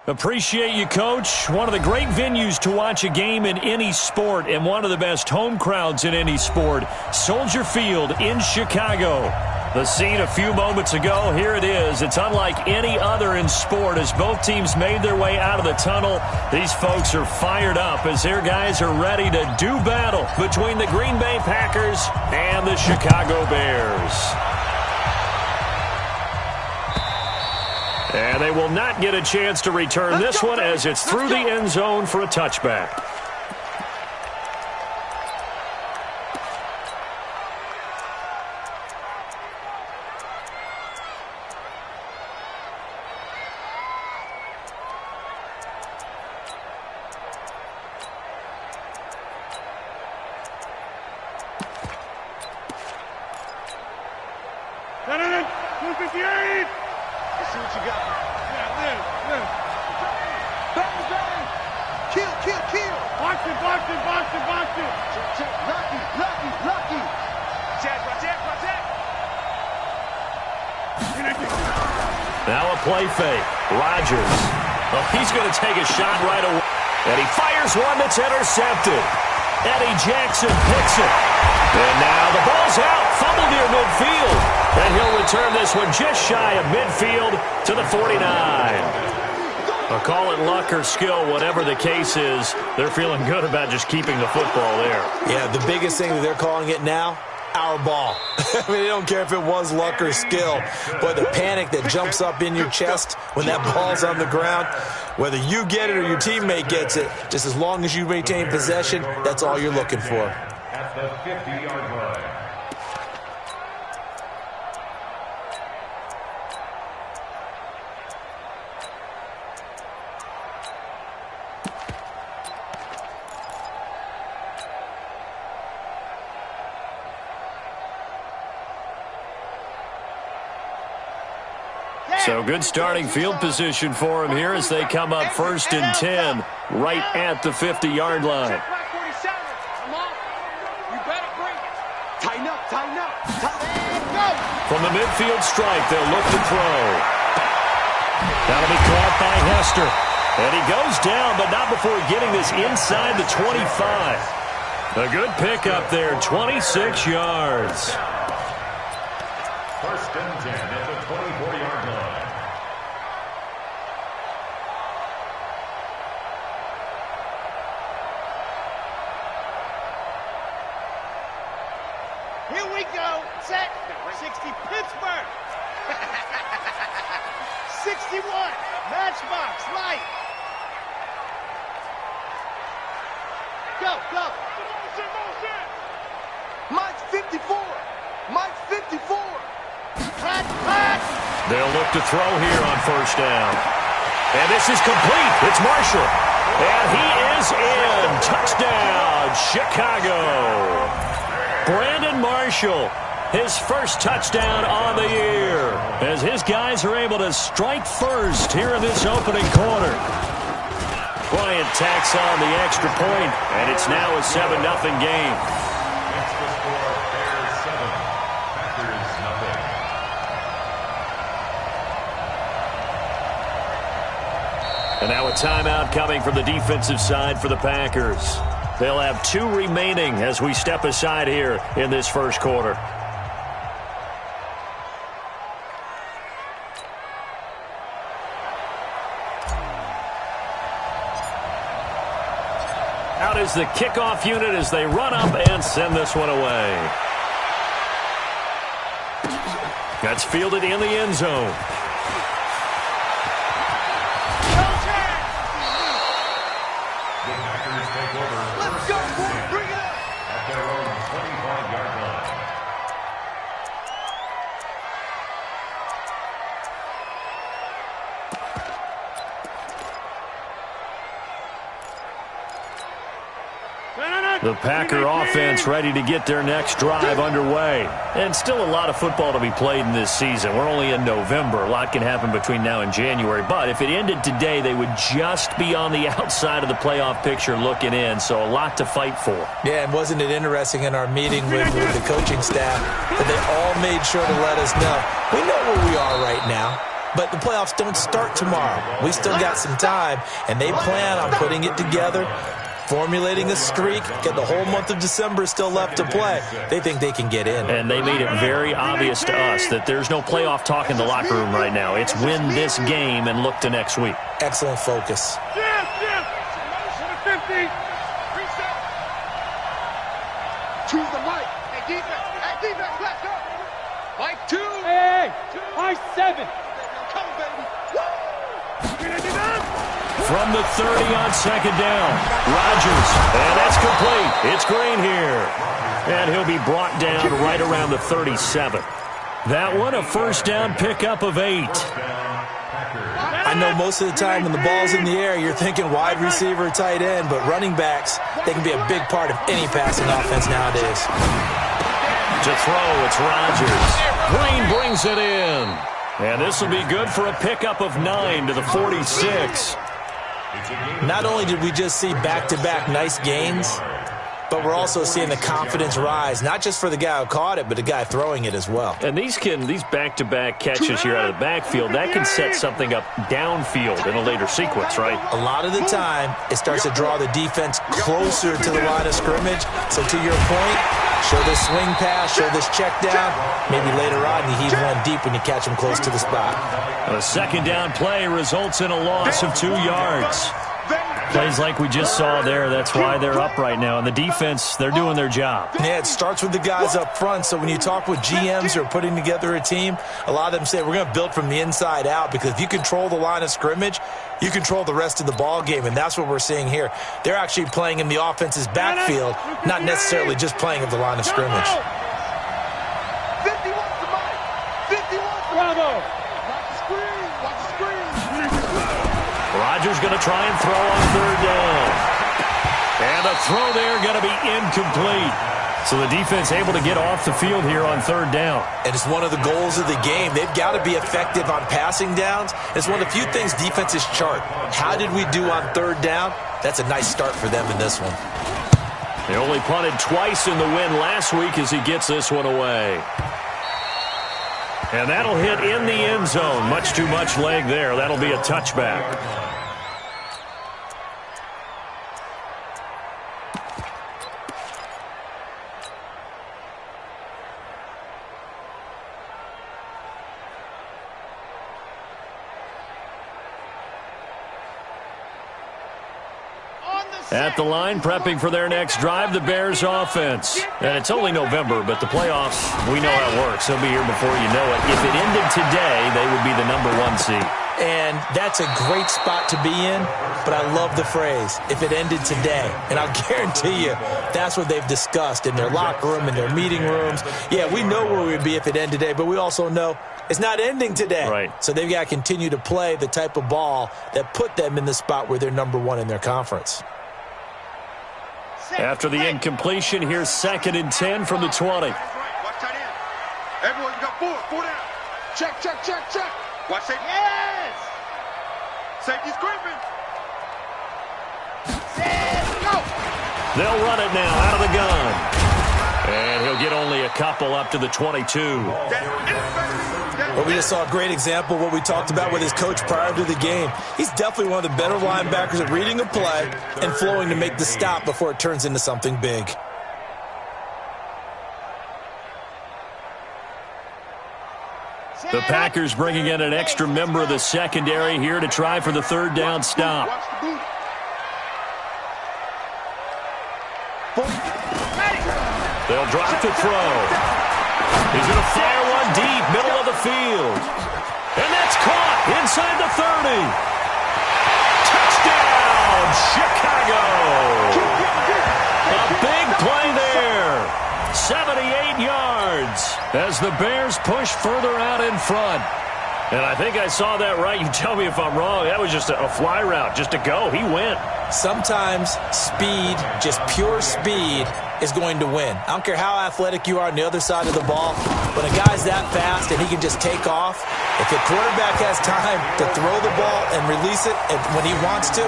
Appreciate you, Coach. One of the great venues to watch a game in any sport and one of the best home crowds in any sport. Soldier Field in Chicago. The scene a few moments ago, here it is. It's unlike any other in sport as both teams made their way out of the tunnel. These folks are fired up as their guys are ready to do battle between the Green Bay Packers and the Chicago Bears. And they will not get a chance to return this one as it's through the end zone for a touchback. Now a play fake. Rodgers. Oh, he's going to take a shot right away. And he fires one that's intercepted. Eddie Jackson picks it. And now the ball's out. Fumble near midfield. And he'll return this one just shy of midfield to the 49. I'll call it luck or skill, whatever the case is. They're feeling good about just keeping the football there. Yeah, the biggest thing that they're calling it now, our ball. I mean, they don't care if it was luck or skill, but the panic that jumps up in your chest when that ball's on the ground, whether you get it or your teammate gets it, just as long as you maintain possession, that's all you're looking for. At the 50-yard line. So good starting field position for him here as they come up 1st and 10 right at the 50-yard line. From the midfield stripe, they'll look to throw. That'll be caught by Hester. And he goes down, but not before getting this inside the 25. A good pickup there, 26 yards. 1st and 10 at the 24-yard line. Here we go. Set. 60 Pittsburgh. 61 Matchbox Light. Go, go. Mike's 54. Mike's 54. Cut, cut. They'll look to throw here on 1st down. And this is complete. It's Marshall. And he is in. Touchdown, Chicago. Brandon Marshall, his first touchdown on the year, as his guys are able to strike first here in this opening quarter. Bryant tacks on the extra point, and it's now a 7-0 game. That's the score. Bears 7, Packers nothing. And now a timeout coming from the defensive side for the Packers. They'll have 2 remaining as we step aside here in this first quarter. Out is the kickoff unit as they run up and send this one away. That's fielded in the end zone. The Packer offense ready to get their next drive underway. And still a lot of football to be played in this season. We're only in November. A lot can happen between now and January. But if it ended today, they would just be on the outside of the playoff picture looking in. So a lot to fight for. Yeah, and wasn't it interesting in our meeting with the coaching staff that they all made sure to let us know, we know where we are right now. But the playoffs don't start tomorrow. We still got some time, and they plan on putting it together, formulating a streak, get the whole month of December still left to play. They think they can get in. And they made it very obvious to us that there's no playoff talk in the locker room right now. It's win this game and look to next week. Excellent focus. To the mic. Hey, defense, let's go. Mike 2. Hey, Mike 7. Come, baby. From the 30 on second down, Rodgers, and that's complete. It's Green here, and he'll be brought down right around the 37. That one, a first down pickup of 8. I know most of the time when the ball's in the air, you're thinking wide receiver, tight end, but running backs, they can be a big part of any passing offense nowadays. To throw, it's Rodgers. Green brings it in. And this will be good for a pickup of 9 to the 46. Not only did we just see back-to-back nice gains, but we're also seeing the confidence rise, not just for the guy who caught it, but the guy throwing it as well. And these back-to-back catches here out of the backfield, that can set something up downfield in a later sequence, right? A lot of the time, it starts to draw the defense closer to the line of scrimmage. So to your point, show this swing pass, show this check down. Maybe later on, you heave one deep when you catch him close to the spot. A second down play results in a loss of 2 yards. Plays like we just saw there, that's why they're up right now. And the defense, they're doing their job. Yeah, it starts with the guys up front. So when you talk with GMs who are putting together a team, a lot of them say we're going to build from the inside out, because if you control the line of scrimmage, you control the rest of the ball game, and that's what we're seeing here. They're actually playing in the offense's backfield, not necessarily just playing at the line of scrimmage. 51 to Mike. 51 Bravo. Watch the screen. Watch the screen. Rodgers going to try and throw on third down. And the throw there going to be incomplete. So the defense able to get off the field here on third down. And it's one of the goals of the game. They've got to be effective on passing downs. It's one of the few things defenses chart. How did we do on third down? That's a nice start for them in this one. They only punted twice in the win last week as he gets this one away. And that'll hit in the end zone. Much too much leg there. That'll be a touchback. At the line, prepping for their next drive, the Bears offense. And it's only November, but the playoffs, we know how it works. They'll be here before you know it. If it ended today, they would be the #1 seed. And that's a great spot to be in, but I love the phrase, if it ended today. And I'll guarantee you, that's what they've discussed in their locker room, in their meeting rooms. Yeah, we know where we'd be if it ended today, but we also know it's not ending today. Right. So they've got to continue to play the type of ball that put them in the spot where they're #1 in their conference. After the incompletion, here's 2nd and 10 from the 20. Watch tight end. Everyone, you got 4 down. Check, check, check, check. Watch safety. Yes! Safety's creeping. Go! They'll run it now out of the gun. And he'll get only a couple up to the 22. Well, we just saw a great example of what we talked about with his coach prior to the game. He's definitely one of the better linebackers at reading a play and flowing to make the stop before it turns into something big. The Packers bringing in an extra member of the secondary here to try for the third down stop. They'll drop to throw. He's going to fire one deep, middle of the field. And that's caught inside the 30. Touchdown, Chicago. A big play there. 78 yards as the Bears push further out in front. And I think I saw that right. You tell me if I'm wrong. That was just a fly route, just to go. He went. Sometimes speed, just pure speed, is going to win. I don't care how athletic you are on the other side of the ball. When a guy's that fast and he can just take off, if the quarterback has time to throw the ball and release it when he wants to,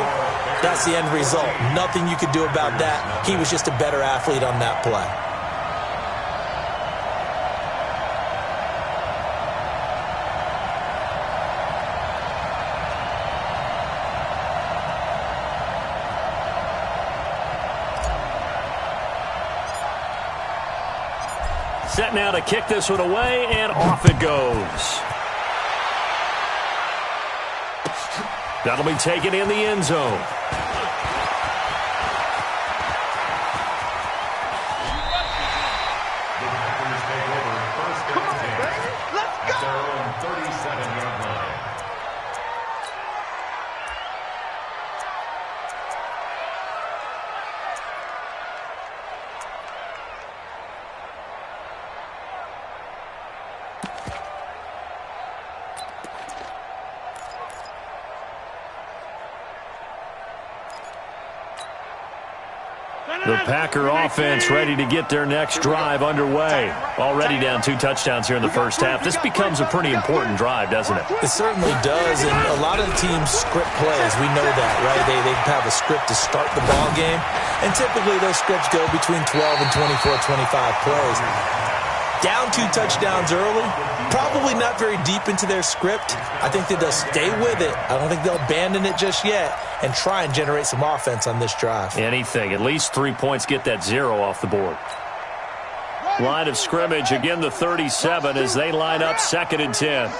that's the end result. Nothing you could do about that. He was just a better athlete on that play. Set now to kick this one away, and off it goes. That'll be taken in the end zone. The Packer offense ready to get their next drive underway. Already down 2 touchdowns here in the first half. This becomes a pretty important drive, doesn't it? It certainly does, and a lot of the teams script plays. We know that, right? They have a script to start the ball game, and typically those scripts go between 12 and 24, 25 plays. Down 2 touchdowns early, probably not very deep into their script. I think that they'll stay with it. I don't think they'll abandon it just yet and try and generate some offense on this drive. Anything. At least 3 points, get that 0 off the board. Line of scrimmage, again the 37 as they line up 2nd and 10.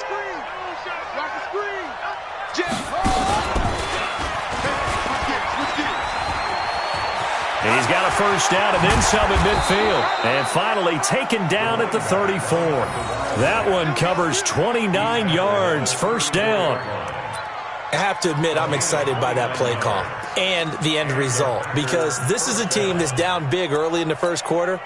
And he's got a first down and then some at midfield. And finally taken down at the 34. That one covers 29 yards. First down. I have to admit, I'm excited by that play call and the end result, because this is a team that's down big early in the first quarter,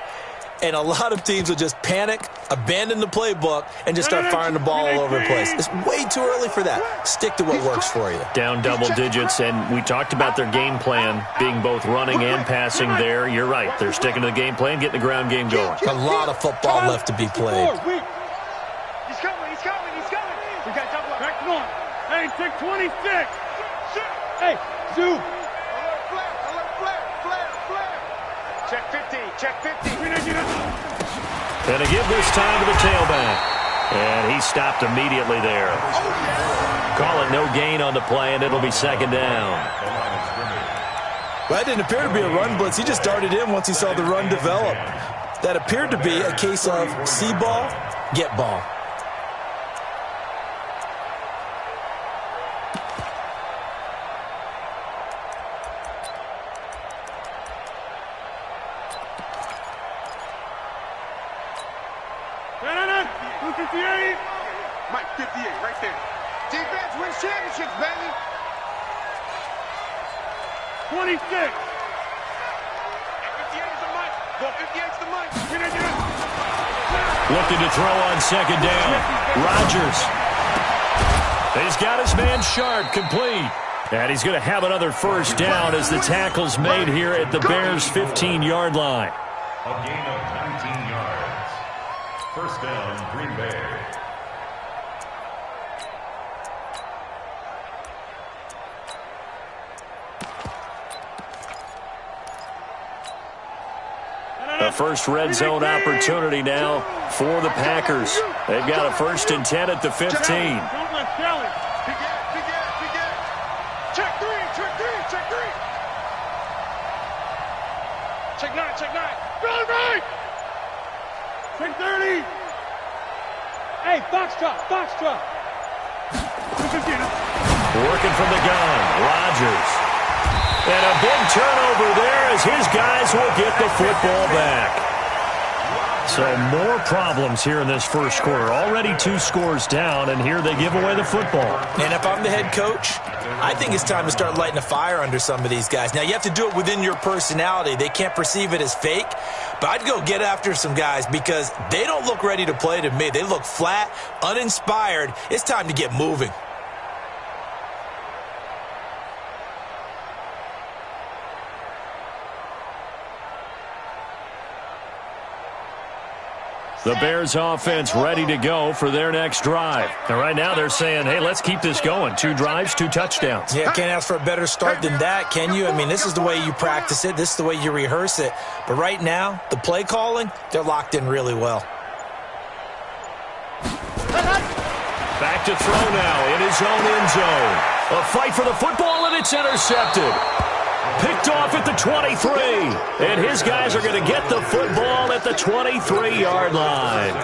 and a lot of teams will just panic, abandon the playbook, and just start firing the ball all over the place. It's way too early for that. Stick to what works for you. Down double digits, and we talked about their game plan being both running and passing there. You're right. They're sticking to the game plan, getting the ground game going. A lot of football left to be played. He's coming. We got double back north. Hey, take 26. Hey, zoom. Check 50. Check 50. And to give this time to the tailback. And he stopped immediately there. Call it no gain on the play, and it'll be 2nd down. Well, that didn't appear to be a run blitz. He just darted in once he saw the run develop. That appeared to be a case of see ball, get ball. Mike 58, right there. Defense wins championships, baby. 26. 58 is the Mike. Go 58 is the Mike. Looking to throw on 2nd down. Rodgers. He's got his man sharp, complete. And he's going to have another first down as the tackle's made here at the Bears' 15-yard line. A gain of 19 yards. First down, Green Bay. The first red zone opportunity now for the Packers. They've got a 1st and 10 at the 15. Don't let Shelly. Check 3. Check 9. Go right. Check 30. Hey, box drop. Working from the gun, Rodgers. And a big turnover there as his guys will get the football back. So more problems here in this first quarter. Already 2 scores down, and here they give away the football. And if I'm the head coach, I think it's time to start lighting a fire under some of these guys. Now, you have to do it within your personality. They can't perceive it as fake, but I'd go get after some guys because they don't look ready to play to me. They look flat, uninspired. It's time to get moving. The Bears offense ready to go for their next drive. And right now they're saying, hey, let's keep this going. 2 drives, 2 touchdowns. Yeah, can't ask for a better start than that, can you? I mean, this is the way you practice it. This is the way you rehearse it. But right now, the play calling, they're locked in really well. Back to throw now in his own end zone. A fight for the football, and it's intercepted. Picked off at the 23. And his guys are going to get the football at the 23-yard line.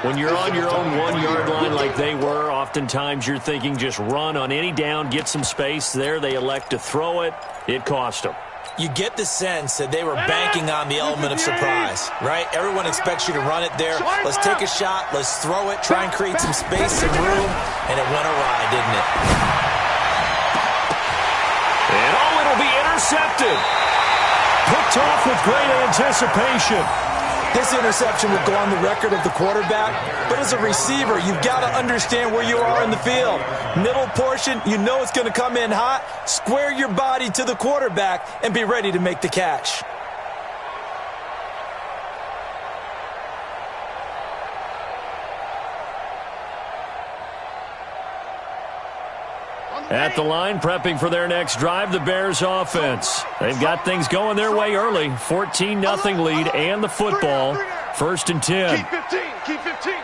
When you're on your own 1-yard line like they were, oftentimes you're thinking just run on any down, get some space. There they elect to throw it. It cost them. You get the sense that they were banking on the element of surprise, right? Everyone expects you to run it there. Let's take a shot. Let's throw it. Try and create some space, some room. And it went awry, didn't it? And it'll be intercepted. Picked off with great anticipation. This interception will go on the record of the quarterback, but as a receiver, you've got to understand where you are in the field. Middle portion, you know it's going to come in hot. Square your body to the quarterback and be ready to make the catch. At the line, prepping for their next drive, the Bears offense. They've got things going their way early. 14-0 lead and the football. 1st and 10. Keep 15. Keep 15.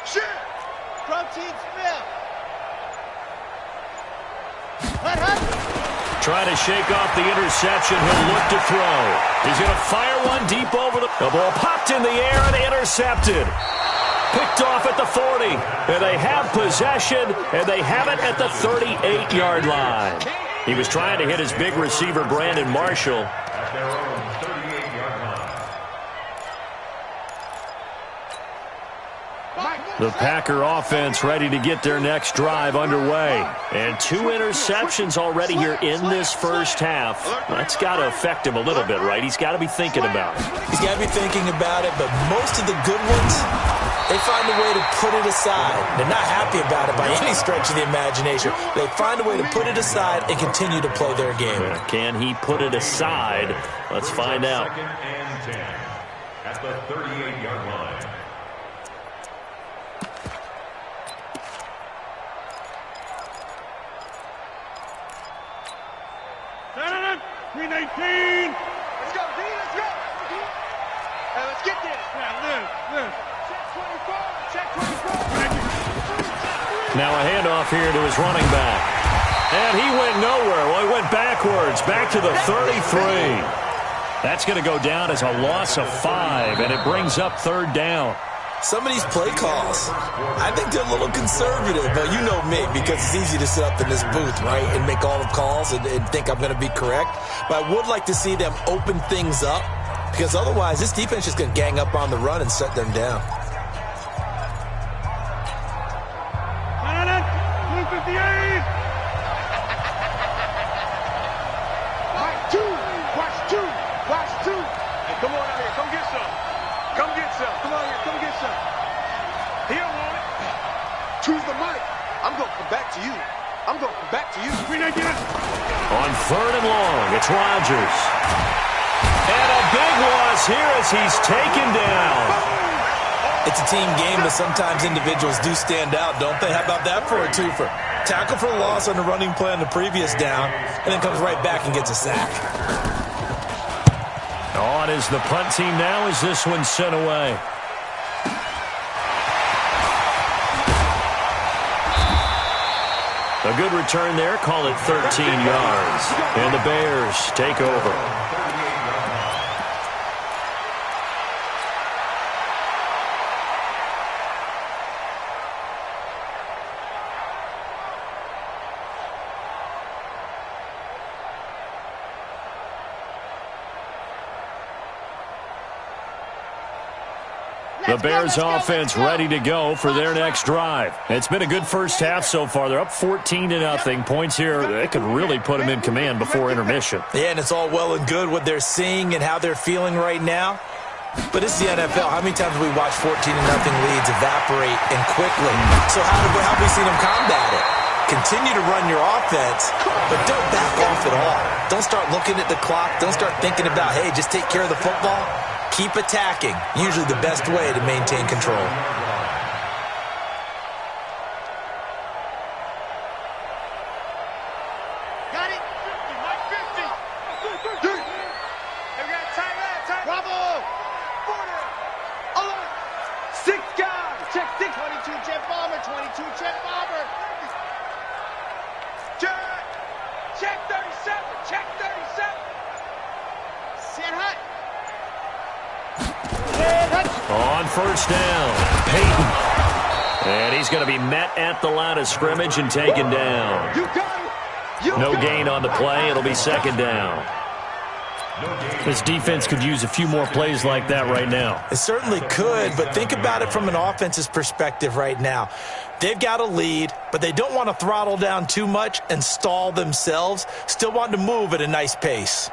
Shit. Protein Smith. Try to shake off the interception. He'll look to throw. He's going to fire one deep over the ball. Popped in the air and intercepted. Picked off at the 40, and they have possession, and they have it at the 38-yard line. He was trying to hit his big receiver, Brandon Marshall. At their own 38-yard line. The Packer offense ready to get their next drive underway. And 2 interceptions already here in this first half. That's got to affect him a little bit, right? He's got to be thinking about it. He's got to be thinking about it, but most of the good ones, they find a way to put it aside. They're not happy about it by any stretch of the imagination. They find a way to put it aside and continue to play their game. Can he put it aside? Let's find out. 2nd and 10 at the 38-yard line. Senator, 319. Let's go, D. Let's go. Hey, let's get there. Yeah, live. Check 24. Now a handoff here to his running back. And he went nowhere. Well, he went backwards, back to the 33. That's going to go down as a loss of 5, and it brings up 3rd down. Some of these play calls, I think they're a little conservative, but you know me, because it's easy to sit up in this booth, right, and make all the calls and think I'm going to be correct. But I would like to see them open things up, because otherwise this defense is going to gang up on the run and shut them down. Senator, 258. Watch two. Hey, come on out here. Come get some. Come on here. Come get some. He don't want it. Choose the mic. I'm going to come back to you. 319. On 3rd and long, it's Rodgers. And a big loss here as he's taken down. It's a team game, but sometimes individuals do stand out, don't they? How about that for a twofer? Tackle for a loss on the running play on the previous down, and then comes right back and gets a sack. On is the punt team now as this one's sent away. A good return there, call it 13 yards. And the Bears take over. The Bears offense ready to go for their next drive. It's been a good first half so far. They're up 14-0. Points here, they could really put them in command before intermission. Yeah, and it's all well and good what they're seeing and how they're feeling right now. But it's the NFL. How many times have we watched 14-0 leads evaporate and quickly? So how have we seen them combat it? Continue to run your offense, but don't back off at all. Don't start looking at the clock. Don't start thinking about, hey, just take care of the football. Keep attacking. Usually the best way to maintain control. Got it. 50, Mike 50. Hey, we got time. Bravo. 40. 6 guys. Check 6. 22 Chet Bomber, 22 Chet Bomber. Check 37. Sit hut. On first down, Peyton. And he's going to be met at the line of scrimmage and taken down. You got it. No gain on the play. It'll be second down. This defense could use a few more plays like that right now. It certainly could, but think about it from an offense's perspective right now. They've got a lead, but they don't want to throttle down too much and stall themselves. Still want to move at a nice pace.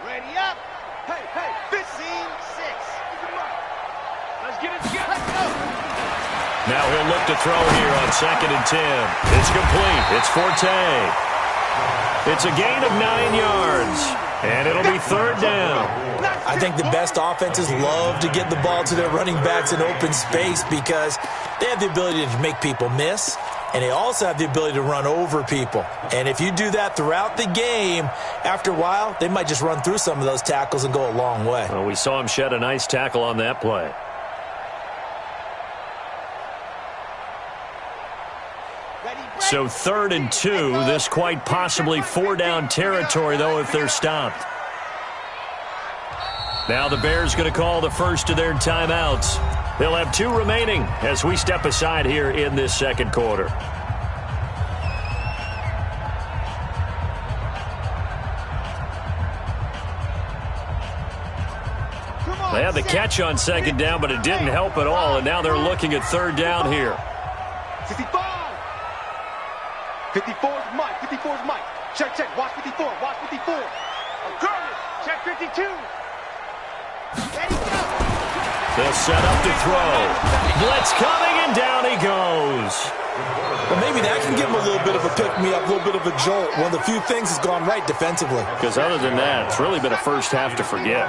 Ready up. Hey, 15, 6. Let's get it together. Let's go. Now he'll look to throw here on 2nd and 10. It's complete. It's Forte. It's a gain of 9 yards, and it'll be third down. I think the best offenses love to get the ball to their running backs in open space because they have the ability to make people miss, and they also have the ability to run over people. And if you do that throughout the game, after a while, they might just run through some of those tackles and go a long way. Well, we saw him shed a nice tackle on that play. So 3rd and 2, this quite possibly 4-down territory, though, if they're stopped. Now the Bears going to call the first of their timeouts. They'll have 2 remaining as we step aside here in this second quarter. They had the catch on 2nd down, but it didn't help at all, and now they're looking at 3rd down here. 55. 54 is Mike. 54 is Mike. Check. Watch 54. Watch 54. Curtis. Check 52. Ready, go. They'll set up to throw. Blitz coming, and down he goes. Well, maybe that can give them a little bit of a pick-me-up, a little bit of a jolt. One of the few things has gone right defensively. Because other than that, it's really been a first half to forget.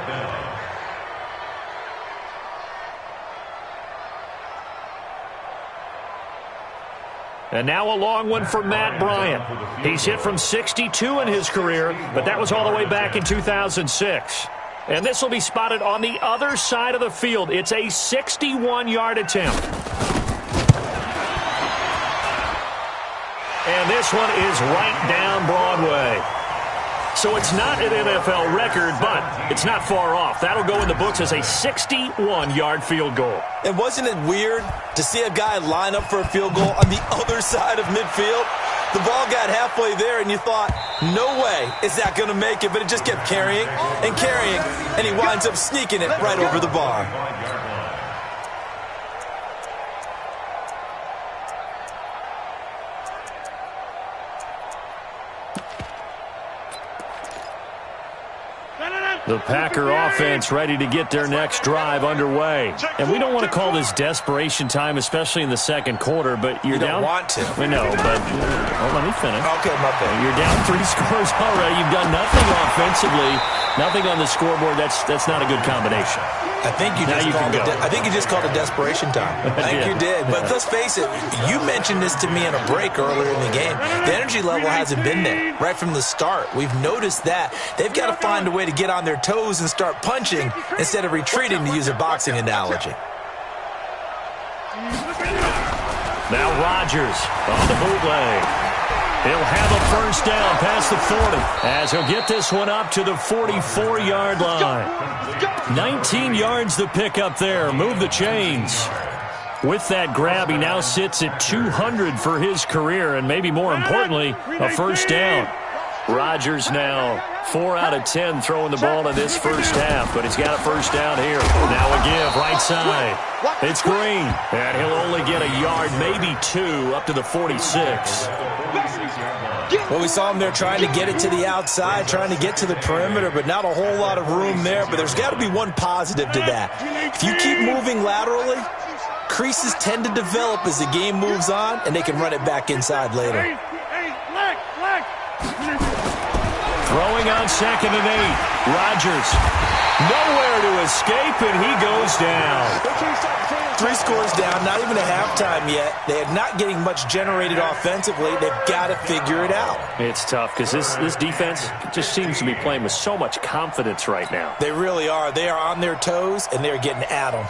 And now a long one for Matt Bryant. He's hit from 62 in his career, but that was all the way back in 2006. And this will be spotted on the other side of the field. It's a 61-yard attempt. And this one is right down Broadway. So it's not an NFL record, but it's not far off. That'll go in the books as a 61-yard field goal. And wasn't it weird to see a guy line up for a field goal on the other side of midfield? The ball got halfway there, and you thought, no way is that going to make it, but it just kept carrying, and he winds up sneaking it right over the bar. The Packer offense ready to get their next drive underway. And we don't want to call this desperation time, especially in the second quarter, but you're down. You don't want to. We know, but let me finish. Okay, my bad. You're down 3 scores already. You've done nothing offensively, nothing on the scoreboard. That's not a good combination. I think you just called it desperation time. I think you did. But let's face it, you mentioned this to me in a break earlier in the game. The energy level hasn't been there right from the start. We've noticed that. They've got to find a way to get on their toes and start punching instead of retreating, to use a boxing analogy. Now Rodgers on the bootleg. He'll have a first down past the 40 as he'll get this one up to the 44-yard line. 19 yards the pick up there. Move the chains. With that grab, he now sits at 200 for his career, and maybe more importantly, a first down. Rodgers now 4 out of 10 throwing the ball in this first half, but he's got a first down here. Now a give, right side. It's Green, and he'll only get a yard, maybe 2, up to the 46. Well, we saw him there trying to get it to the outside, trying to get to the perimeter, but not a whole lot of room there. But there's got to be one positive to that. If you keep moving laterally, creases tend to develop as the game moves on, and they can run it back inside later. Throwing on 2nd and 8. Rodgers nowhere to escape, and he goes down. 3 scores down, not even a halftime yet. They are not getting much generated offensively. They've got to figure it out. It's tough because this defense just seems to be playing with so much confidence right now. They really are. They are on their toes, and they're getting at them.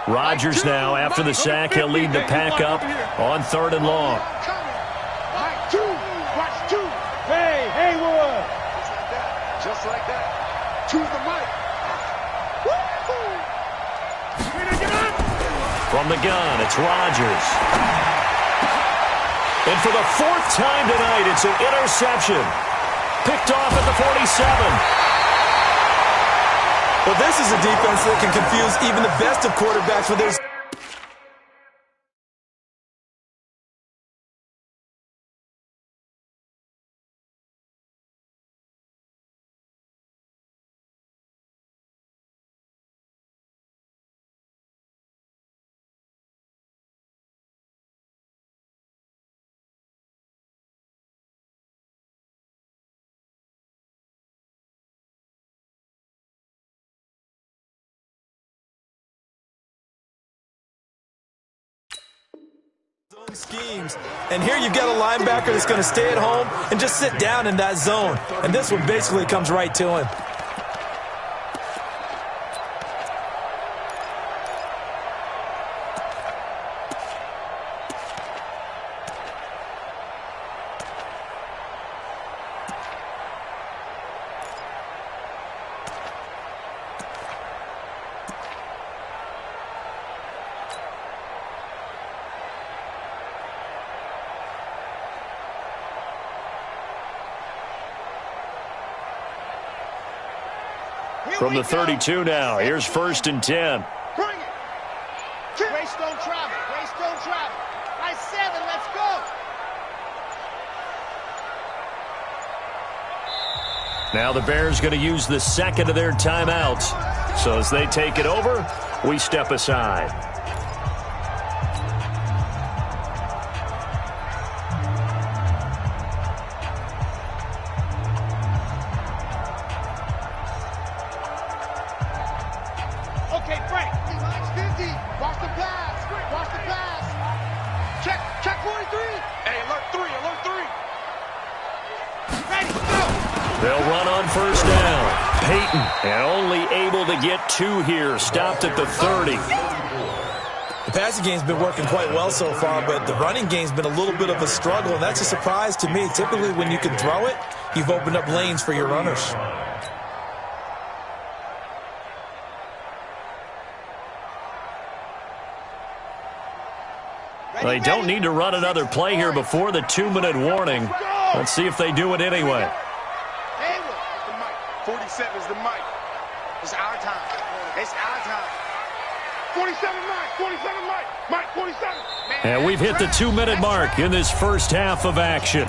Rodgers now, after the sack, he'll lead the pack up on 3rd and long. Watch two. Hey, Haywood. Just like that. Choose the mic. From the gun, it's Rodgers. And for the 4th time tonight, it's an interception. Picked off at the 47. Well, this is a defense that can confuse even the best of quarterbacks when there's... schemes. And here you've got a linebacker that's going to stay at home and just sit down in that zone. And this one basically comes right to him. From the 32 now, here's 1st and 10. Bring it. Grace don't travel. Grace don't travel. High 7, let's go. Now the Bears going to use the 2nd of their timeouts. So as they take it over, we step aside. Okay, Frank. Watch 50. Watch the pass. Watch the pass. Check 43. Hey, alert 3, alert 3. Ready, go. They'll run on 1st down. Peyton, and only able to get 2 here. Stopped at the 30. The passing game's been working quite well so far, but the running game's been a little bit of a struggle, and that's a surprise to me. Typically, when you can throw it, you've opened up lanes for your runners. They don't need to run another play here before the 2-minute warning. Let's see if they do it anyway. Haywood. The mic. 47 is the mic. It's our time. It's our time. 47 mic. 47 mic. Mic 47. And we've hit the 2-minute mark in this first half of action.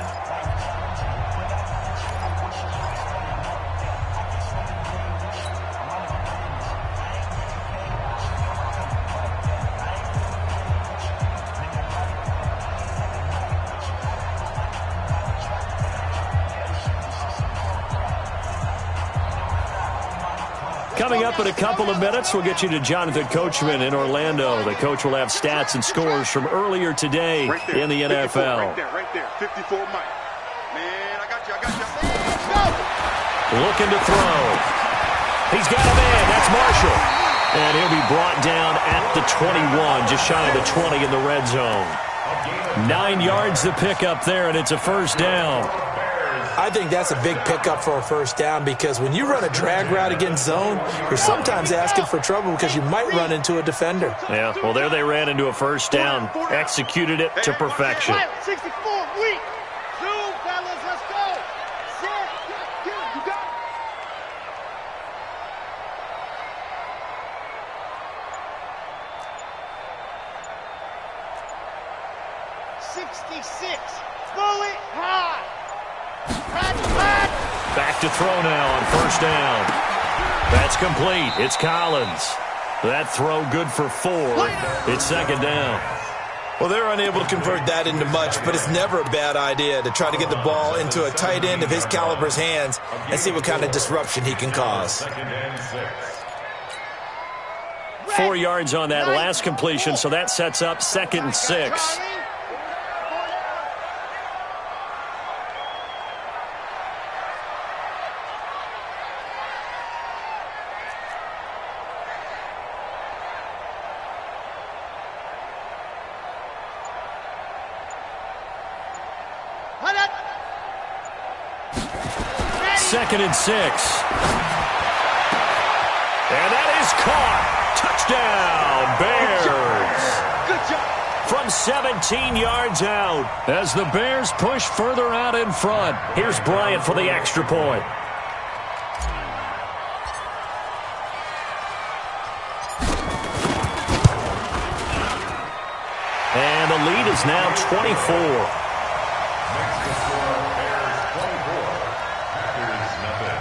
Coming up in a couple of minutes, we'll get you to Jonathan Coachman in Orlando. The coach will have stats and scores from earlier today in the NFL. Right there. 54 mic. Man, I got you. Looking to throw. He's got a man. That's Marshall. And he'll be brought down at the 21, just shy of the 20 in the red zone. 9 yards to pick up there, and it's a 1st down. I think that's a big pickup for a 1st down because when you run a drag route against zone, you're sometimes asking for trouble because you might run into a defender. Yeah, well, there they ran into a 1st down, executed it to perfection. 64, weak. Zoom, fellas, let's go. Sit. Get him, you got it. 66. Pull it high. Back to throw now on 1st down. That's complete. It's Collins. That throw good for 4. It's 2nd down. Well, they're unable to convert that into much, but it's never a bad idea to try to get the ball into a tight end of his caliber's hands and see what kind of disruption he can cause. 4 yards on that last completion, so that sets up 2nd and 6. 2nd and 6. And that is caught. Touchdown, Bears. Good job. From 17 yards out as the Bears push further out in front. Here's Bryant for the extra point. And the lead is now 24. Next to score, Bears 24. Packers nothing.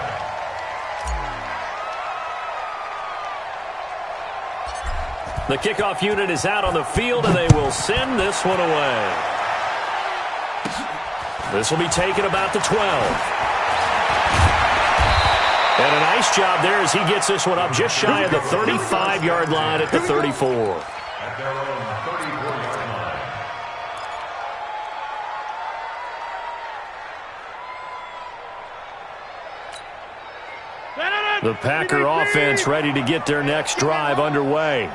The kickoff unit is out on the field, and they will send this one away. This will be taken about the 12. And a nice job there as he gets this one up just shy of the 35-yard line at the 34. At their own 34-yard line. The Packer offense ready to get their next drive underway.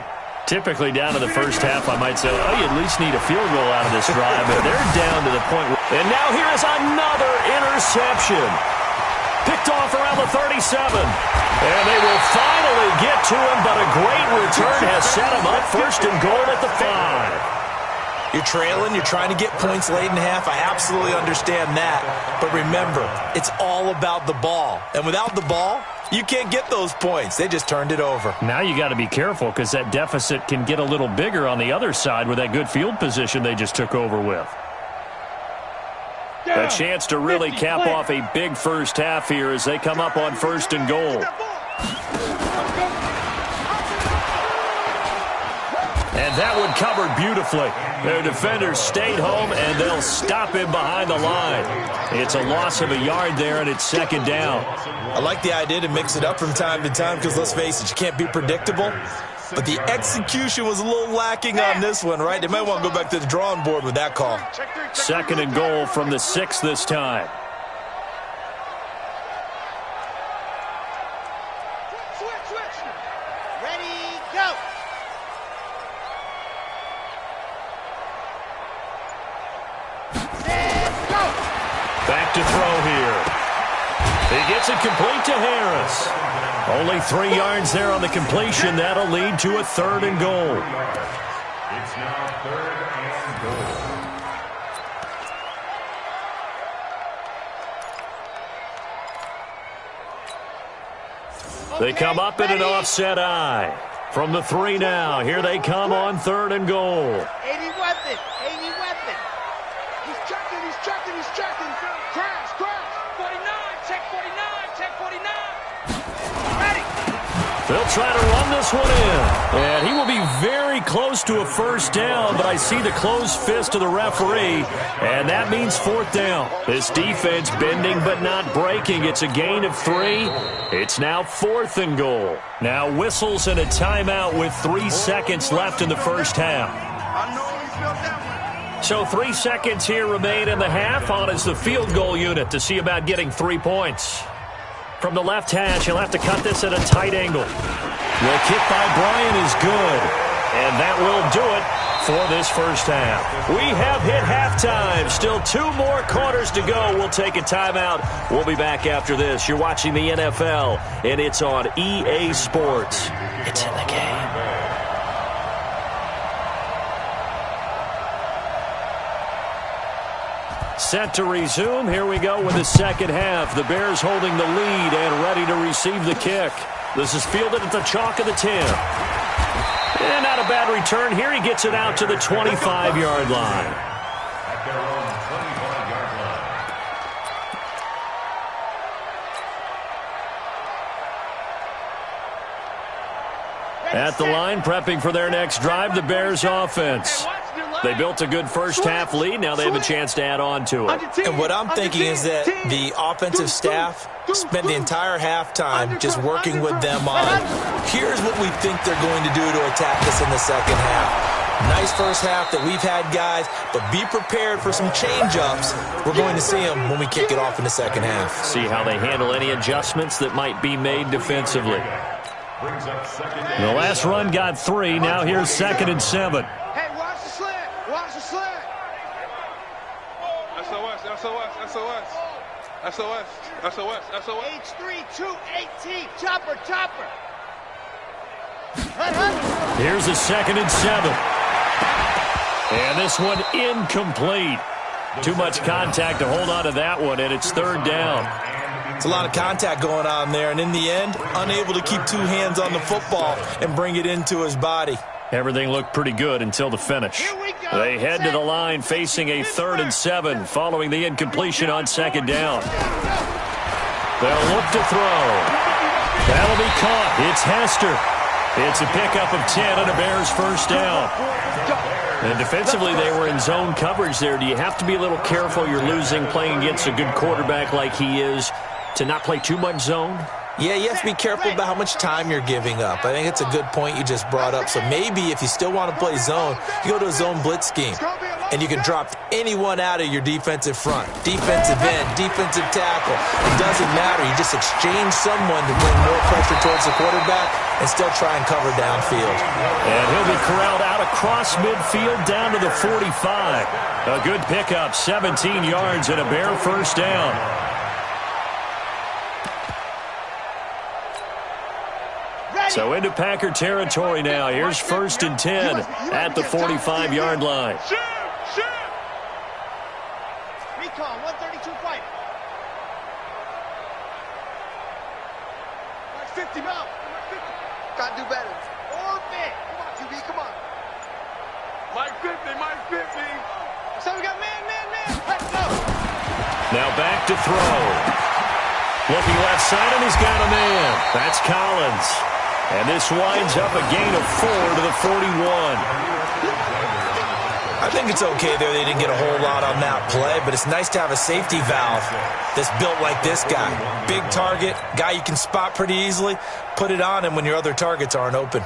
Typically down to the first half, I might say, oh, you at least need a field goal out of this drive, but they're down to the point. And now here is another interception. Picked off around the 37. And they will finally get to him, but a great return has set him up 1st and goal at the 5. You're trailing, you're trying to get points late in half. I absolutely understand that. But remember, it's all about the ball. And without the ball, you can't get those points. They just turned it over. Now you got to be careful because that deficit can get a little bigger on the other side with that good field position they just took over with. A chance to really cap off a big first half here as they come up on 1st and goal. And that one covered beautifully. Their defenders stayed home, and they'll stop him behind the line. It's a loss of a yard there, and it's 2nd down. I like the idea to mix it up from time to time because, let's face it, you can't be predictable. But the execution was a little lacking on this one, right? They might want to go back to the drawing board with that call. 2nd and goal from the 6 this time. Switch. Ready, go. Back to throw here. He gets it complete to Harris. Only 3 yards there on the completion. That'll lead to a 3rd and goal. It's now 3rd and goal. They come up in an offset eye. From the 3 now. Here they come on 3rd and goal. 80 weapon. He's checking. Crash. 49, check 49. Ready. They'll try to run this one in. And he will be very close to a 1st down, but I see the closed fist of the referee, and that means 4th down. This defense bending but not breaking. It's a gain of 3. It's now 4th and goal. Now whistles and a timeout with 3 seconds left in the first half. So 3 seconds here remain in the half. On is the field goal unit to see about getting 3 points. From the left hash, he'll have to cut this at a tight angle. The kick by Bryant is good. And that will do it for this first half. We have hit halftime. Still 2 more quarters to go. We'll take a timeout. We'll be back after this. You're watching the NFL, and it's on EA Sports. It's in the game. Set to resume. Here we go with the second half. The Bears holding the lead and ready to receive the kick. This is fielded at the chalk of the 10. And not a bad return here. He gets it out to the 25-yard line. At their own 25-yard line. At the line, prepping for their next drive, the Bears offense. They built a good first half lead. Now they have a chance to add on to it. And what I'm thinking is that the offensive staff spent the entire halftime just working with them on, here's what we think they're going to do to attack us in the second half. Nice first half that we've had, guys, but be prepared for some change-ups. We're going to see them when we kick it off in the second half. See how they handle any adjustments that might be made defensively. The last run got 3. Now here's 2nd and 7. Hey, watch the slant. Watch the slant. SOS. SOS, SOS. H3-2-18. Chopper, chopper. Here's a 2nd and 7. And this one incomplete. Too much contact to hold on to that one, and it's 3rd down. It's a lot of contact going on there, and in the end, unable to keep 2 hands on the football and bring it into his body. Everything looked pretty good until the finish. They head to the line facing a 3rd and 7 following the incompletion on 2nd down. They'll look to throw. That'll be caught. It's Hester. It's a pickup of 10 and a Bears 1st down. And defensively, they were in zone coverage there. Do you have to be a little careful? You're losing playing against a good quarterback like he is to not play too much zone? Yeah, you have to be careful about how much time you're giving up. I think it's a good point you just brought up. So maybe if you still want to play zone, you go to a zone blitz scheme. And you can drop anyone out of your defensive front. Defensive end, defensive tackle. It doesn't matter. You just exchange someone to bring more pressure towards the quarterback and still try and cover downfield. And he'll be corralled out across midfield down to the 45. A good pickup, 17 yards and a Bear 1st down. So into Packer territory now. Here's 1st and 10 at the 45-yard line. Recon, 132 fight. Like 50 mile. Gotta do better. Orbit. Come on, QB, come on. Mike 50, Mike 50. So we got man. Let's go. Now back to throw. Looking left side, and he's got a man. That's Collins. And this winds up a gain of 4 to the 41. I think it's okay there. They didn't get a whole lot on that play, but it's nice to have a safety valve that's built like this guy. Big target, guy you can spot pretty easily. Put it on him when your other targets aren't open.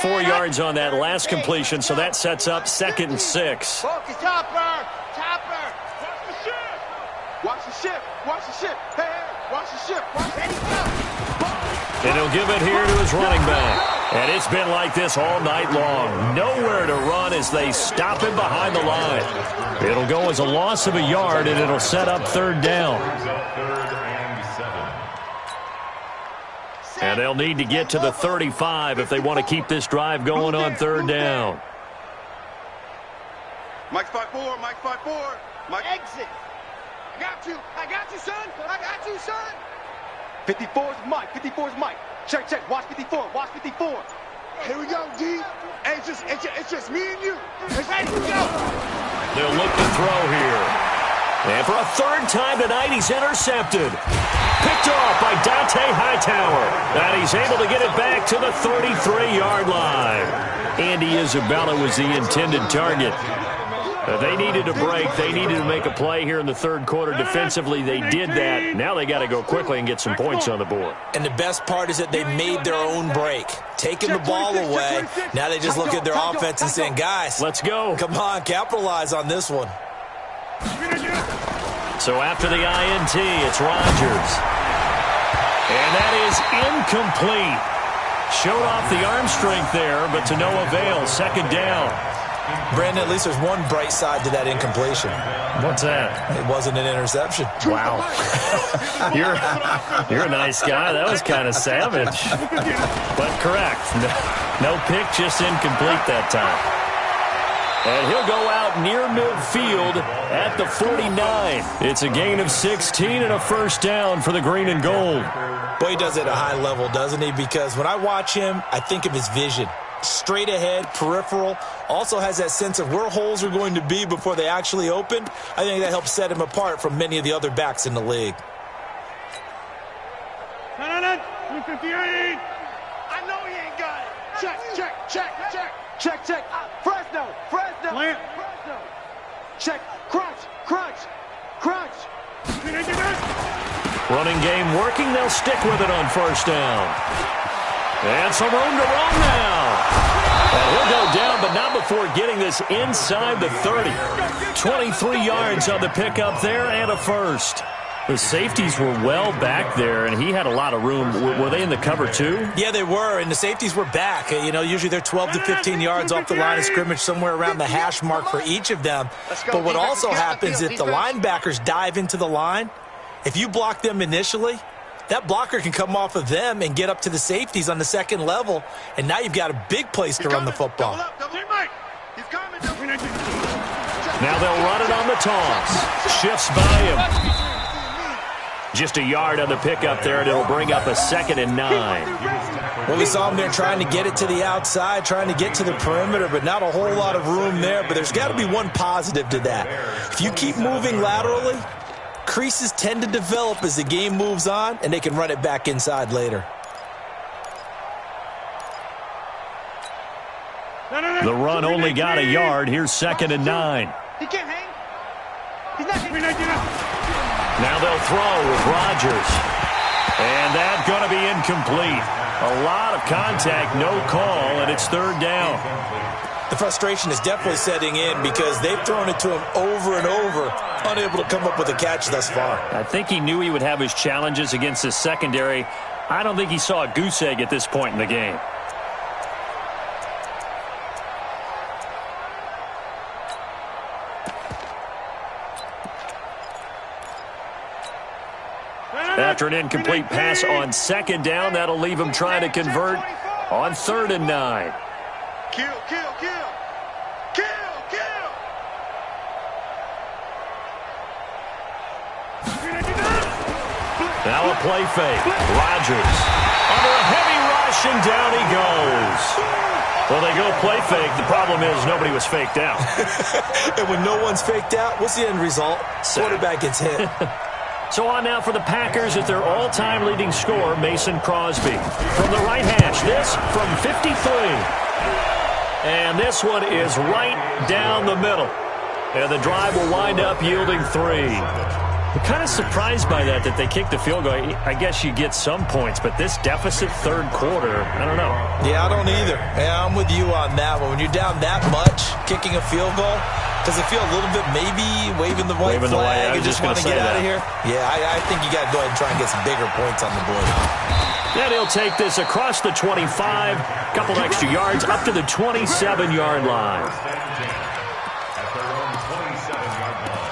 Four yards on that last completion, so that sets up 2nd and 6. Focus, chopper. Watch the ship. Watch the ship. Hey, watch the ship. Ready, go. And he'll give it here to his running back. And it's been like this all night long. Nowhere to run as they stop him behind the line. It'll go as a loss of a yard, and it'll set up 3rd down. And they'll need to get to the 35 if they want to keep this drive going on 3rd down. Mike 5-4, Mike 5-4. Mike. Exit. I got you, son. 54 is Mike. 54 is Mike. Check. Watch 54. Watch 54. Here we go, D. Hey, it's just me and you. It's ready to go. They'll look to throw here. And for a 3rd time tonight, he's intercepted. Picked off by Dante Hightower. And he's able to get it back to the 33-yard line. Andy Isabella was the intended target. They needed a break. They needed to make a play here in the 3rd quarter. Defensively, they did that. Now they got to go quickly and get some points on the board. And the best part is that they made their own break. Taking the ball away. Now they just look at their offense and saying, guys, let's go. Come on, capitalize on this one. So after the INT, it's Rodgers. And that is incomplete. Showed off the arm strength there, but to no avail. 2nd down. Brandon, at least there's one bright side to that incompletion. What's that? It wasn't an interception. Wow. You're a nice guy. That was kind of savage. But correct. No pick, just incomplete that time. And he'll go out near midfield at the 49. It's a gain of 16 and a 1st down for the green and gold. Boy, he does it at a high level, doesn't he? Because when I watch him, I think of his vision. Straight ahead, peripheral, also has that sense of where holes are going to be before they actually open. I think that helps set him apart from many of the other backs in the league. 258. I know he ain't got it. Check. Fresno. Plant. Fresno. Check. Crunch. Running game working. They'll stick with it on 1st down. And some room to run now. And he'll go down, but not before getting this inside the 30. 23 yards on the pickup there and a 1st. The safeties were well back there, and he had a lot of room. Were they in the cover too? Yeah, they were, and the safeties were back. You know, usually they're 12 to 15 yards off the line of scrimmage, somewhere around the hash mark for each of them. But what also happens if the linebackers dive into the line, if you block them initially, that blocker can come off of them and get up to the safeties on the second level, and now you've got a big place to run the football. Now they'll run it on the toss. Shifts by him. Just a yard on the pickup there, and it'll bring up a 2nd and 9. Well, we saw him there trying to get it to the outside, trying to get to the perimeter, but not a whole lot of room there. But there's got to be one positive to that. If you keep moving laterally, creases tend to develop as the game moves on, and they can run it back inside later. The run only got a yard. Here's 2nd and 9. He can't hang. He's not. Now they'll throw with Rodgers. And that's going to be incomplete. A lot of contact, no call, and it's 3rd down. The frustration is definitely setting in because they've thrown it to him over and over, unable to come up with a catch thus far. I think he knew he would have his challenges against his secondary. I don't think he saw a goose egg at this point in the game. After an incomplete pass on 2nd down, that'll leave him trying to convert on 3rd and 9. Kill. Now a play fake. Rodgers under a heavy rush, and down he goes. Well, they go play fake. The problem is nobody was faked out. And when no one's faked out, what's the end result? Quarterback gets hit. So on now for the Packers at their all-time leading scorer, Mason Crosby. From the right hash, this from 53. And this one is right down the middle. And the drive will wind up yielding 3. I'm kind of surprised by that they kicked the field goal. I guess you get some points, but this deficit 3rd quarter, I don't know. Yeah, I don't either. Yeah, I'm with you on that one. When you're down that much, kicking a field goal, does it feel a little bit maybe waving the white flag and just want to get out of here? Yeah, I think you got to go ahead and try and get some bigger points on the board. Then he'll take this across the 25, couple extra yards, up to the 27-yard line. At their own 27-yard line.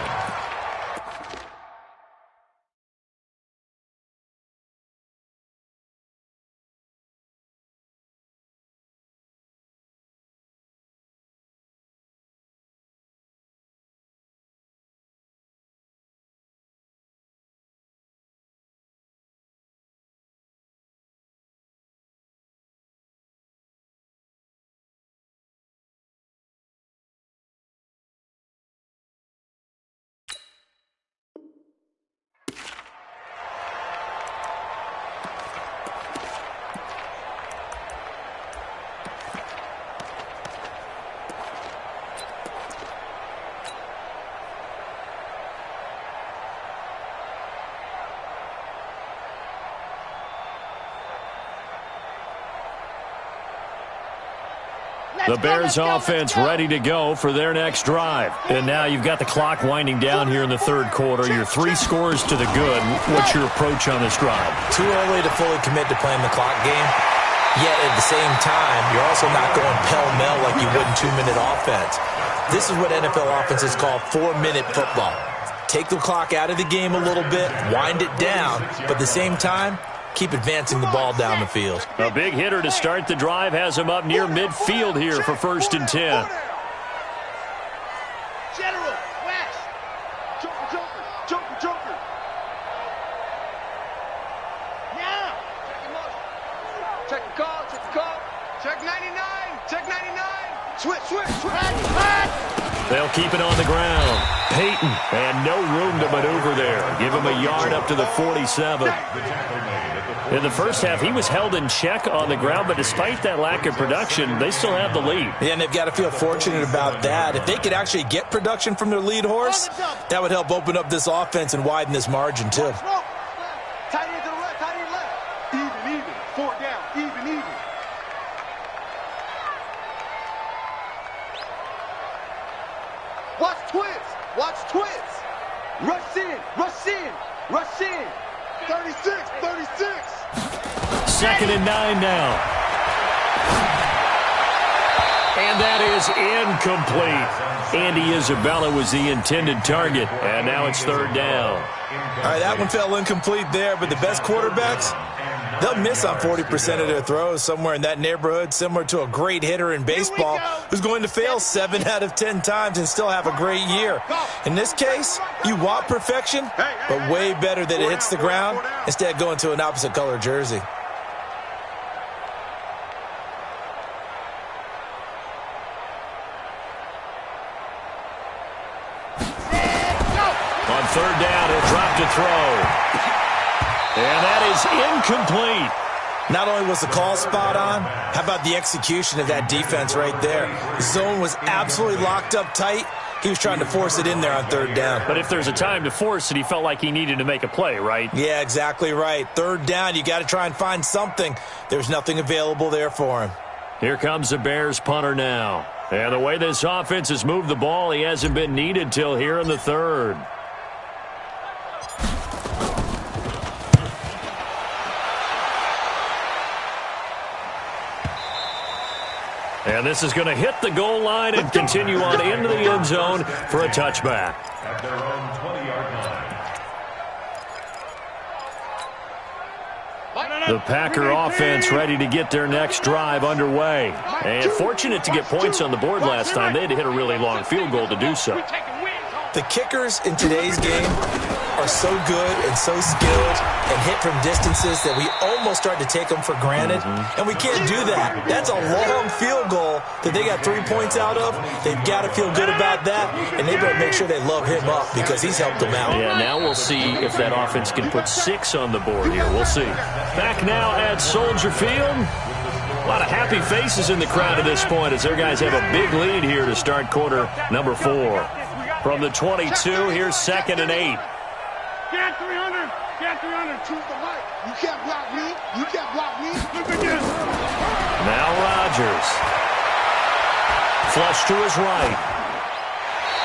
The Bears offense ready to go for their next drive. And now you've got the clock winding down here in the 3rd quarter. Your 3 scores to the good. What's your approach on this drive? Too early to fully commit to playing the clock game. Yet at the same time, you're also not going pell-mell like you would in 2-minute offense. This is what NFL offenses call 4-minute football. Take the clock out of the game a little bit, wind it down, but at the same time, keep advancing the ball down the field. A big hitter to start the drive has him up near midfield here for 1st and 10. General, West. Joker. Now. Check the call. Check 99. Switch. They'll keep it on the ground. Peyton, and no room to maneuver there. Give him a yard up to the 47. In the first half, he was held in check on the ground, but despite that lack of production, they still have the lead. Yeah, and they've got to feel fortunate about that. If they could actually get production from their lead horse, that would help open up this offense and widen this margin, too. Tight end to the left. Even. 4 down. Even. Watch twins. Rush in. Rush in. 36, 36. 2nd and 9 now. And that is incomplete. Andy Isabella was the intended target, and now it's 3rd down. All right, that one fell incomplete there, but the best quarterbacks, they'll miss on 40% of their throws, somewhere in that neighborhood, similar to a great hitter in baseball who's going to fail 7 out of 10 times and still have a great year. In this case, you want perfection, but way better that it hits the ground instead of going to an opposite color jersey. On 3rd down, he'll drop to throw. And that is incomplete. Not only was the call spot on, how about the execution of that defense right there? The zone was absolutely locked up tight. He was trying to force it in there on 3rd down. But if there's a time to force it, he felt like he needed to make a play, right? Yeah, exactly right. 3rd down, you got to try and find something. There's nothing available there for him. Here comes the Bears punter now. And the way this offense has moved the ball, he hasn't been needed till here in the 3rd. And this is going to hit the goal line and continue on into the end zone for a touchback. At their own 20-yard line. The Packer offense ready to get their next drive underway. And fortunate to get points on the board last time. They had to hit a really long field goal to do so. The kickers in today's game are so good and so skilled and hit from distances that we almost start to take them for granted. And we can't do that. That's a long field goal that they got 3 points out of. They've got to feel good about that, and they better make sure they love him up because he's helped them out. Yeah, now we'll see if that offense can put 6 on the board here. We'll see. Back now at Soldier Field. A lot of happy faces in the crowd at this point as their guys have a big lead here to start quarter number 4. From the 22, here's 2nd and 8. Get 300. Get 300. Choose the mic. You can't block me. You can't block me. Look at this. Now Rodgers. Flush to his right.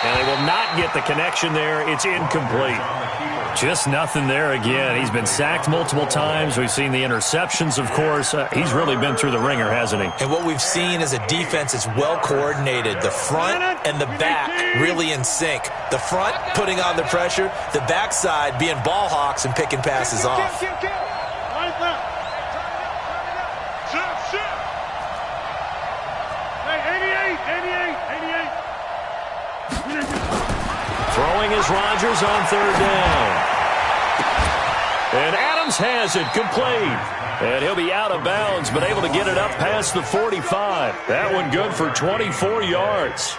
And they will not get the connection there. It's incomplete. Just nothing there again. He's been sacked multiple times. We've seen the interceptions, of course. He's really been through the ringer, hasn't he? And what we've seen is a defense that's well coordinated. The front and the back really in sync. The front putting on the pressure. The backside being ball hawks and picking passes off. Right there. Hey, 88. Throwing is Rodgers on 3rd down. And Adams has it complete. And he'll be out of bounds, but able to get it up past the 45. That one good for 24 yards.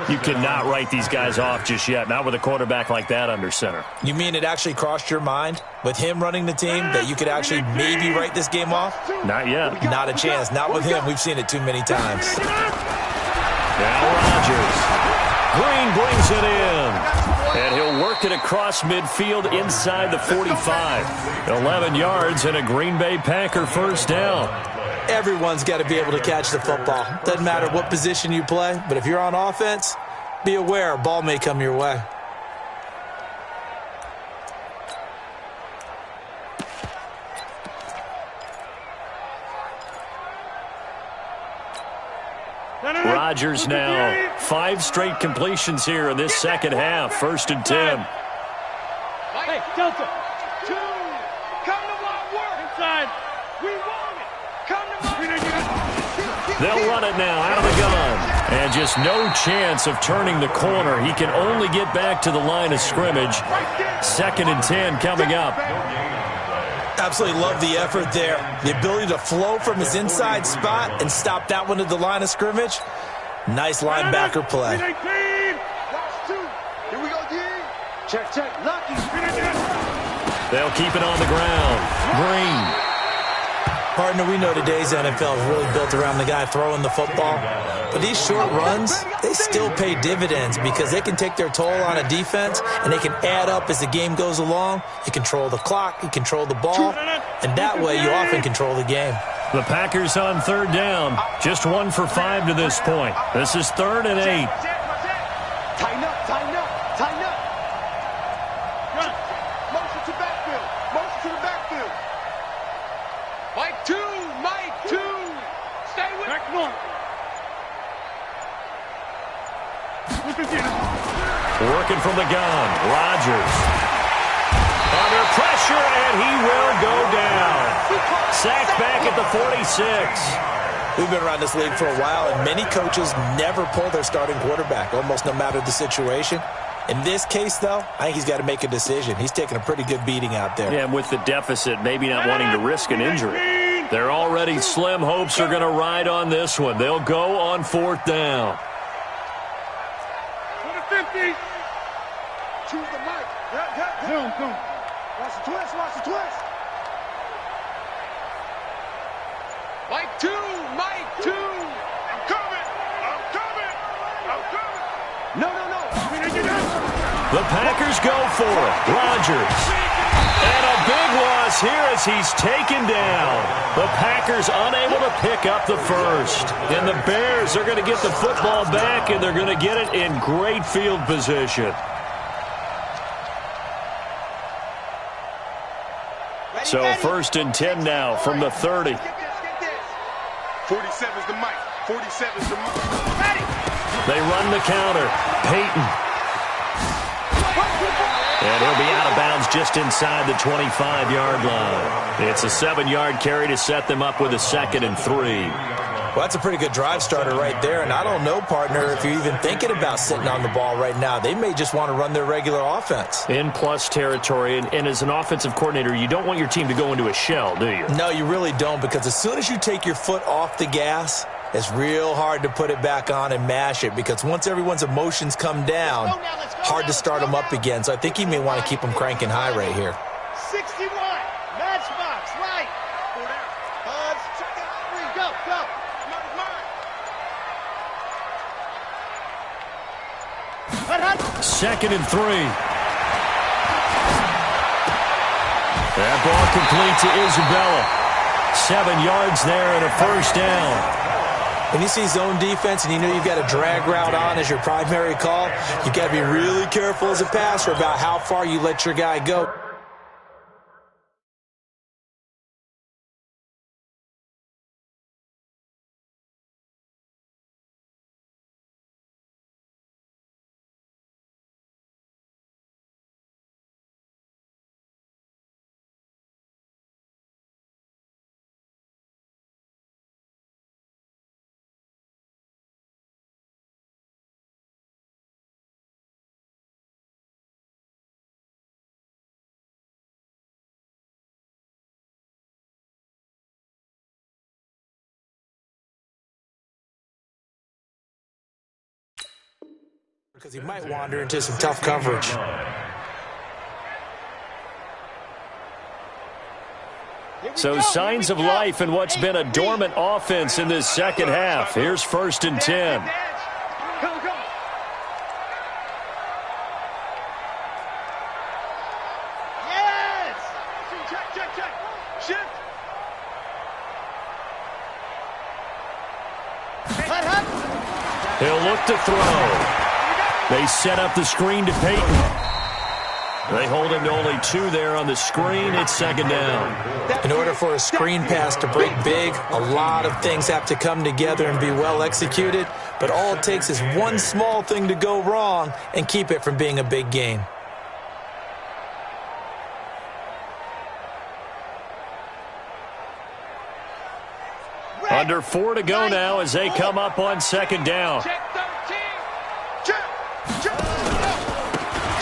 You cannot write these guys off just yet, not with a quarterback like that under center. You mean it actually crossed your mind with him running the team that you could actually maybe write this game off? Not yet. Not a chance. Not with him. We've seen it too many times. Now Rodgers. Green brings it in. And he'll work it across midfield inside the 45. 11 yards and a Green Bay Packer 1st down. Everyone's got to be able to catch the football. Doesn't matter what position you play, but if you're on offense, be aware a ball may come your way. Rodgers now 5 straight completions here in this second half. 1st and 10. Hey, Delta. 2. Come to my work. Inside. We want it. Come to my work. They'll run it now out of the gun. And just no chance of turning the corner. He can only get back to the line of scrimmage. 2nd and 10 coming up. Absolutely love the effort there. The ability to flow from his inside spot and stop that one at the line of scrimmage. Nice linebacker play. Here we go, D. Check, check. Lucky. They'll keep it on the ground. Green. Partner, we know today's NFL is really built around the guy throwing the football. But these short runs, they still pay dividends because they can take their toll on a defense and they can add up as the game goes along. You control the clock, you control the ball, and that way you often control the game. The Packers on 3rd down. Just 1 for 5 to this point. This is 3rd and 8. Tighten up, tighten up, tighten up. Motion to back. Working from the gun, Rodgers. Under pressure, and he will go down. Sacked back at the 46. We've been around this league for a while, and many coaches never pull their starting quarterback, almost no matter the situation. In this case, though, I think he's got to make a decision. He's taking a pretty good beating out there. Yeah, and with the deficit, maybe not wanting to risk an injury. Their already slim hopes are going to ride on this one. They'll go on 4th down. 50. Choose the mic. Zoom. Watch the twist. Mike 2. I'm coming. No. The Packers go for it. Rodgers. And a big loss here as he's taken down. The Packers unable to pick up the first. And the Bears are going to get the football back, and they're going to get it in great field position. So 1st and 10 now from the 30. 47's the mic. 47's the mic. Ready. They run the counter. Peyton. And he'll be out of bounds just inside the 25-yard line. It's a 7-yard carry to set them up with a 2nd and 3. Well, that's a pretty good drive starter right there. And I don't know, partner, if you're even thinking about sitting on the ball right now. They may just want to run their regular offense. In plus territory, and as an offensive coordinator, you don't want your team to go into a shell, do you? No, you really don't, because as soon as you take your foot off the gas, it's real hard to put it back on and mash it, because once everyone's emotions come down, hard to start them up again. So I think he may want to keep them cranking high right here. 61. Matchbox, right. Buds, check it. 3, go. 2nd and 3. That ball complete to Isabella. 7 yards there and a 1st down. When you see zone defense and you know you've got a drag route on as your primary call, you've got to be really careful as a passer about how far you let your guy go. Because he might wander into some tough coverage. So signs of life in what's been a dormant offense in this second half. Here's 1st and 10. Go. Yes! Check. Shift. He'll look to throw. They set up the screen to Peyton. They hold him to only 2 there on the screen. It's 2nd down. In order for a screen pass to break big, a lot of things have to come together and be well executed. But all it takes is one small thing to go wrong and keep it from being a big gain. Under 4 to go now as they come up on 2nd down.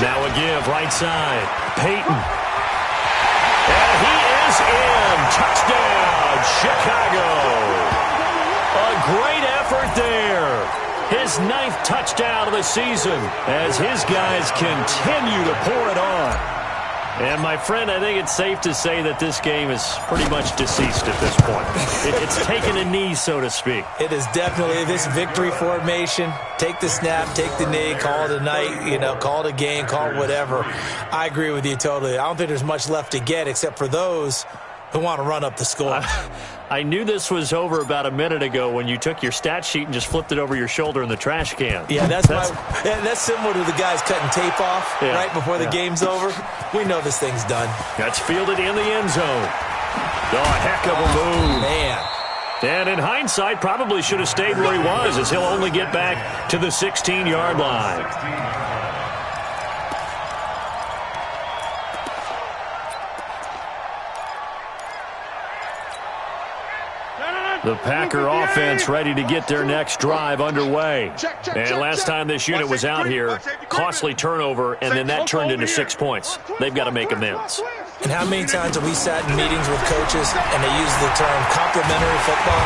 Now a give, right side. Peyton. And he is in. Touchdown, Chicago. A great effort there. His 9th touchdown of the season as his guys continue to pour it on. And, my friend, I think it's safe to say that this game is pretty much deceased at this point. It's taken a knee, so to speak. It is definitely this victory formation. Take the snap, take the knee, call it a night, call it a game, call it whatever. I agree with you totally. I don't think there's much left to get except for those who want to run up the score. I knew this was over about a minute ago when you took your stat sheet and just flipped it over your shoulder in the trash can. Yeah, that's similar to the guys cutting tape off right before the game's over. We know this thing's done. That's fielded in the end zone. Oh, a heck of a move. Man. And in hindsight, probably should have stayed where he was, as he'll only get back to the 16-yard line. The Packer offense ready to get their next drive underway. And last time this unit was out here, costly turnover, and then that turned into 6 points. They've got to make amends. And how many times have we sat in meetings with coaches and they use the term complimentary football?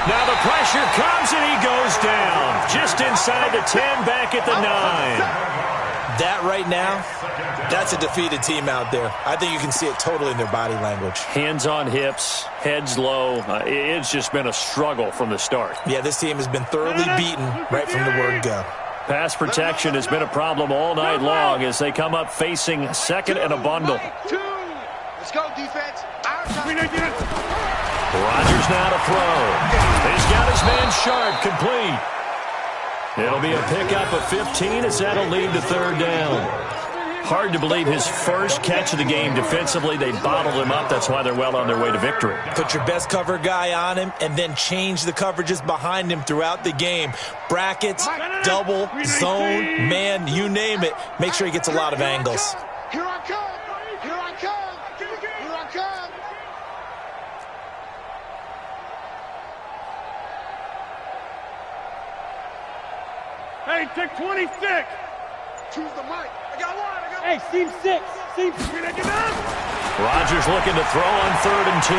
Now the pressure comes and he goes down. Just inside the 10, back at the 9. That right now, that's a defeated team out there. I think you can see it totally in their body language. Hands on hips, heads low. It's just been a struggle from the start. Yeah, this team has been thoroughly beaten right from the word go. Pass protection has been a problem all night long as they come up facing second and a bundle. Let's go, defense. Rodgers now to throw. He's got his man Sharp, complete. It'll be a pickup of 15 as that'll lead to third down. Hard to believe his first catch of the game defensively. They bottled him up. That's why they're well on their way to victory. Put your best cover guy on him and then change the coverages behind him throughout the game. Brackets, double, zone, man, you name it. Make sure he gets a lot of angles. Here I come. Here I come. Here I come. Hey, take 26. Choose the mic. I got one. Hey, seam 6. Seam 6. Rodgers looking to throw on 3rd and 2.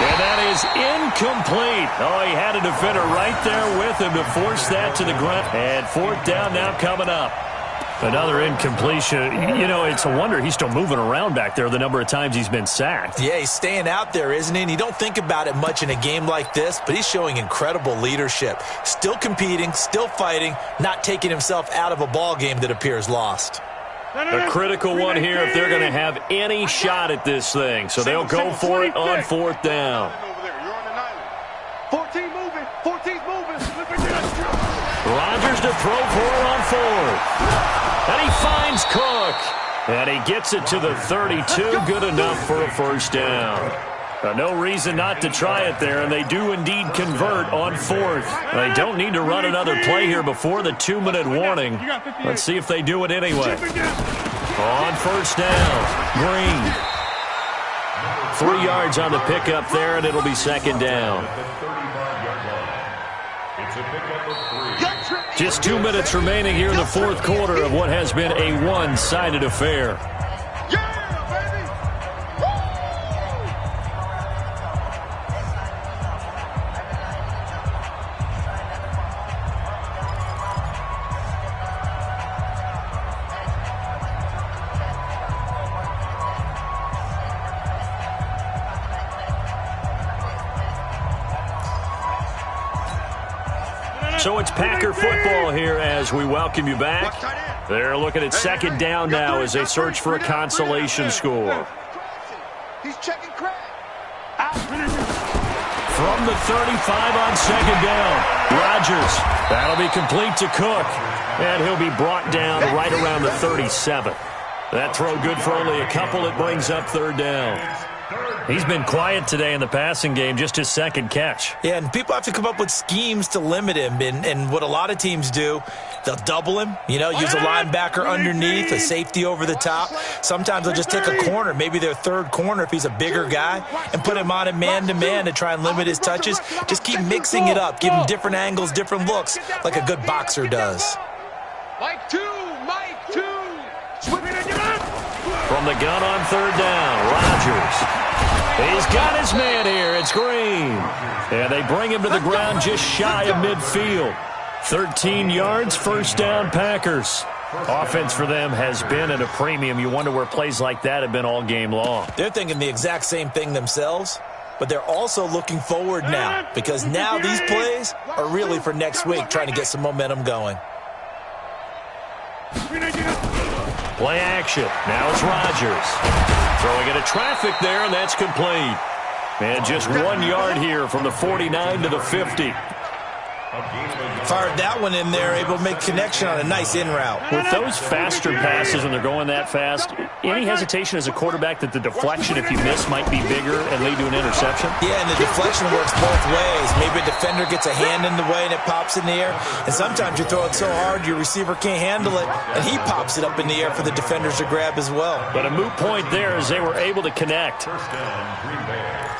And that is incomplete. Oh, he had a defender right there with him to force that to the ground. And 4th down now coming up. Another incompletion. You know, it's a wonder he's still moving around back there the number of times he's been sacked. Yeah, he's staying out there, isn't he? And you don't think about it much in a game like this, but he's showing incredible leadership. Still competing, still fighting, not taking himself out of a ball game that appears lost. A critical one here if they're going to have any shot at this thing. So they'll go for it on 4th down. 14 moving. 14's moving. Rodgers to throw for it on 4th. And he finds Cook. And he gets it to the 32. Good enough for a first down. No reason not to try it there, and they do indeed convert on 4th. They don't need to run another play here before the 2-minute warning. Let's see if they do it anyway. On 1st down, Green. 3 yards on the pickup there, and it'll be 2nd down. Just 2 minutes remaining here in the 4th quarter of what has been a one-sided affair. So it's Packer football here as we welcome you back. They're looking at 2nd down now as they search for a consolation score. He's checking crack. From the 35 on 2nd down, Rodgers. That'll be complete to Cook. And he'll be brought down right around the 37. That throw good for only a couple. It brings up 3rd down. He's been quiet today in the passing game, just his 2nd catch. Yeah, and people have to come up with schemes to limit him. And what a lot of teams do, they'll double him, use a linebacker underneath, a safety over the top. Sometimes they'll just take a corner, maybe their 3rd corner if he's a bigger guy, and put him on him man-to-man to try and limit his touches. Just keep mixing it up, give him different angles, different looks, like a good boxer does. Mike 2. From the gun on 3rd down, Rodgers. He's got his man here. It's Green. And they bring him to the ground just shy of midfield. 13 yards, 1st down, Packers. Offense for them has been at a premium. You wonder where plays like that have been all game long. They're thinking the exact same thing themselves, but they're also looking forward now because now these plays are really for next week, trying to get some momentum going. Play action. Now it's Rodgers. Throwing into traffic there, and that's complete. And just 1 yard here from the 49 to the 50. Fired that one in there, able to make connection on a nice in route. With those faster passes when they're going that fast, any hesitation as a quarterback that the deflection, if you miss, might be bigger and lead to an interception? Yeah, and the deflection works both ways. Maybe a defender gets a hand in the way and it pops in the air. And sometimes you throw it so hard your receiver can't handle it, and he pops it up in the air for the defenders to grab as well. But a moot point there as they were able to connect. First down, Green Bay.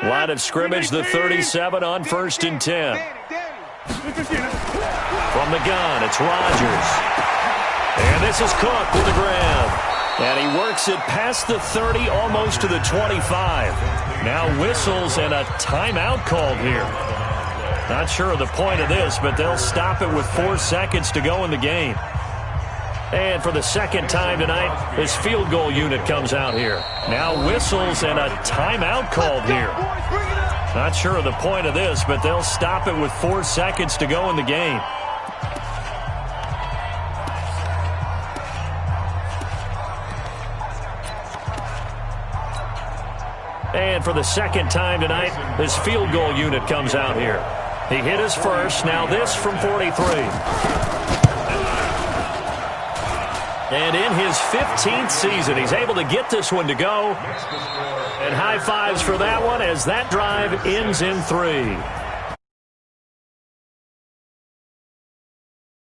Line of scrimmage, the 37 on 1st and 10. From the gun, it's Rodgers. And this is Cook with the grab. And he works it past the 30, almost to the 25. Now whistles and a timeout called here. Not sure of the point of this, but they'll stop it with 4 seconds to go in the game. And for the second time tonight, his field goal unit comes out here. Now whistles and a timeout called here. Not sure of the point of this, but they'll stop it with 4 seconds to go in the game. And for the second time tonight, his field goal unit comes out here. He hit his first, now this from 43. And in his 15th season, he's able to get this one to go. And high fives for that one as that drive ends in 3.